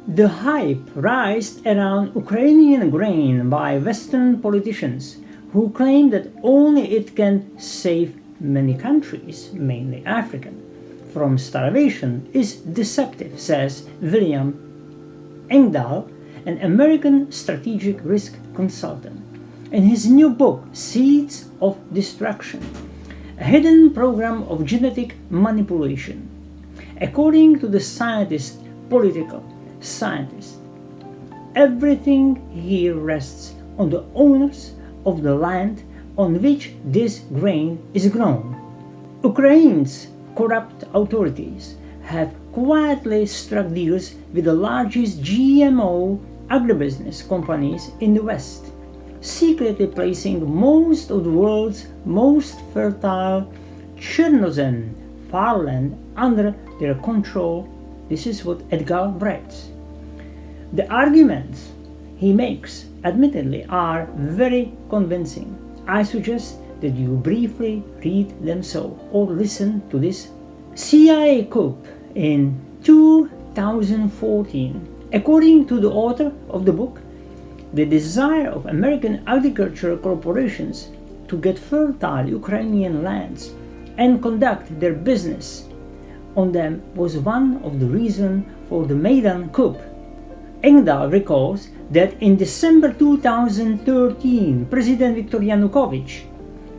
The hype raised around Ukrainian grain by Western politicians who claim that only it can save many countries, mainly African, from starvation is deceptive, says William Engdahl, an American strategic risk consultant, in his new book, Seeds of Destruction, a hidden program of genetic manipulation. According to the political scientist, everything here rests on the owners of the land on which this grain is grown. Ukraine's corrupt authorities have quietly struck deals with the largest GMO agribusiness companies in the West, secretly placing most of the world's most fertile Chernozem farmland under their control. This is what Edgar writes. The arguments he makes, admittedly, are very convincing. I suggest that you briefly read them or listen to this. CIA coup in 2014. According to the author of the book, the desire of American agricultural corporations to get fertile Ukrainian lands and conduct their business on them was one of the reasons for the Maidan coup. Engdahl recalls that in December 2013, President Viktor Yanukovych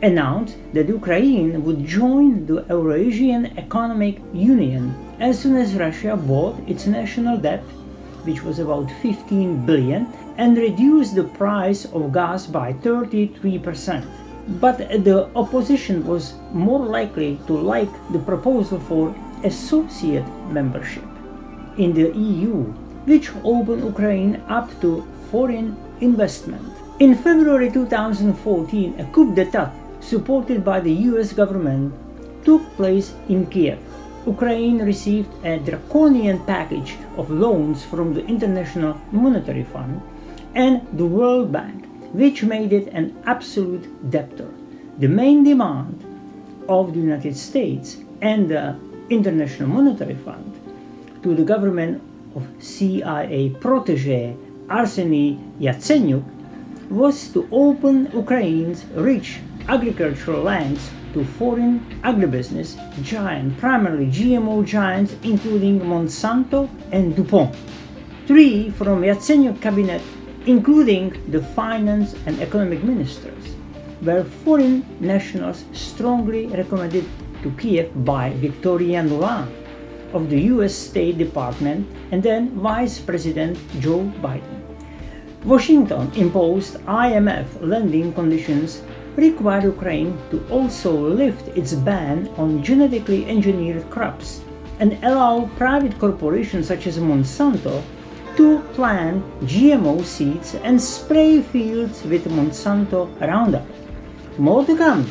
announced that Ukraine would join the Eurasian Economic Union as soon as Russia bought its national debt, which was about 15 billion, and reduced the price of gas by 33%. But the opposition was more likely to like the proposal for associate membership in the EU, which opened Ukraine up to foreign investment. In February 2014, a coup d'etat supported by the US government took place in Kiev. Ukraine received a draconian package of loans from the International Monetary Fund and the World Bank, which made it an absolute debtor. The main demand of the United States and the International Monetary Fund to the government of CIA protege Arseny Yatsenyuk was to open Ukraine's rich agricultural lands to foreign agribusiness giants, primarily GMO giants including Monsanto and DuPont. Three from Yatsenyuk cabinet, including the finance and economic ministers, were foreign nationals strongly recommended to Kiev by Victoria Nuland of the US State Department and then Vice President Joe Biden. Washington imposed IMF lending conditions, required Ukraine to also lift its ban on genetically engineered crops and allow private corporations such as Monsanto to plant GMO seeds and spray fields with Monsanto Roundup. More to come.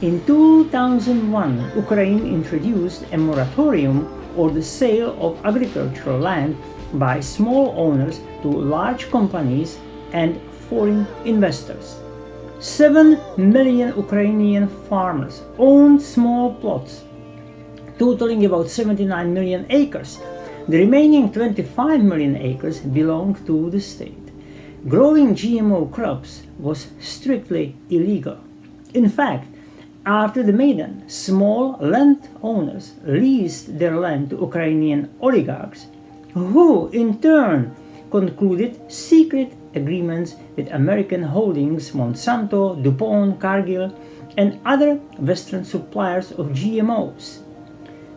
In 2001, Ukraine introduced a moratorium on the sale of agricultural land by small owners to large companies and foreign investors. 7 million Ukrainian farmers owned small plots, totaling about 79 million acres. The remaining 25 million acres belonged to the state. Growing GMO crops was strictly illegal. In fact, after the Maidan, small landowners leased their land to Ukrainian oligarchs, who in turn concluded secret agreements with American holdings Monsanto, DuPont, Cargill, and other Western suppliers of GMOs,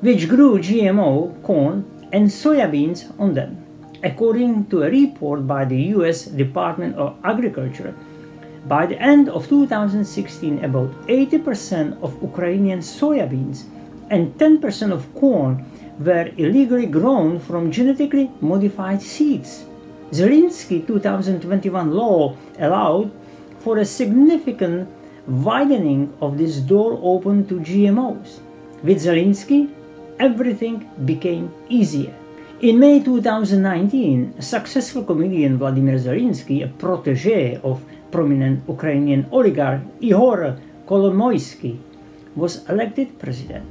which grew GMO corn and soybeans on them. According to a report by the US Department of Agriculture, by the end of 2016, about 80% of Ukrainian soybeans and 10% of corn were illegally grown from genetically modified seeds. Zelensky's 2021 law allowed for a significant widening of this door open to GMOs. With Zelensky, everything became easier. In May 2019, a successful comedian Vladimir Zelensky, a protege of prominent Ukrainian oligarch Ihor Kolomoisky, was elected president.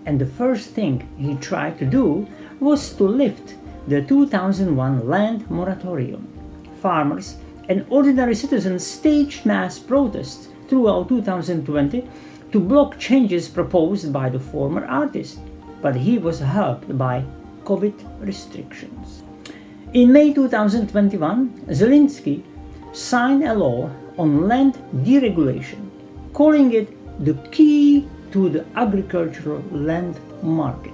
and the first thing he tried to do was to lift the 2001 land moratorium. Farmers and ordinary citizens staged mass protests throughout 2020 to block changes proposed by the former artist, but he was helped by COVID restrictions. In May 2021, Zelensky signed a law on land deregulation, calling it the key to the agricultural land market.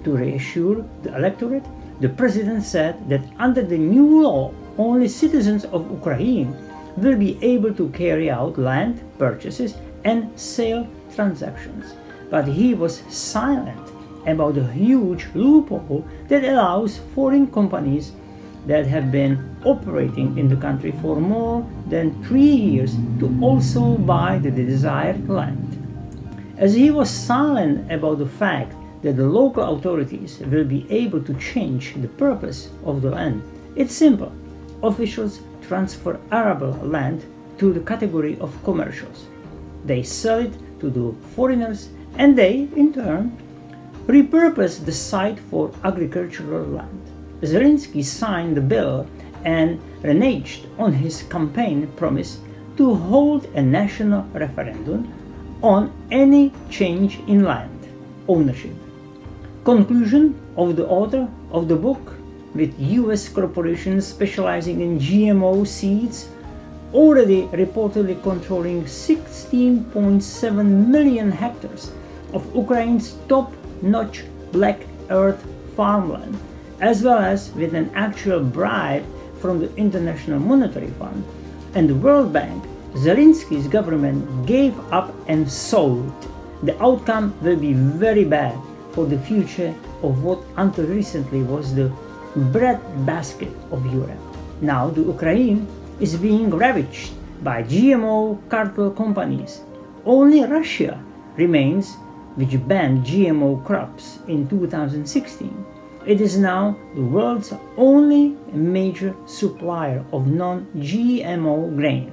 To reassure the electorate, the president said that under the new law, only citizens of Ukraine will be able to carry out land purchases and sale transactions. But he was silent about the huge loophole that allows foreign companies that have been operating in the country for more than 3 years to also buy the desired land. As he was silent about the fact that the local authorities will be able to change the purpose of the land, it's simple. Officials transfer arable land to the category of commercials. They sell it to the foreigners and they, in turn, repurpose the site for agricultural land. Zelensky signed the bill and reneged on his campaign promise to hold a national referendum on any change in land ownership. Conclusion of the author of the book: with US corporations specializing in GMO seeds already reportedly controlling 16.7 million hectares of Ukraine's top-notch black earth farmland, as well as with an actual bribe from the International Monetary Fund and the World Bank, Zelensky's government gave up and sold. The outcome will be very bad for the future of what until recently was the breadbasket of Europe. Now the Ukraine is being ravaged by GMO cartel companies. Only Russia remains, which banned GMO crops in 2016. It is now the world's only major supplier of non-GMO grain.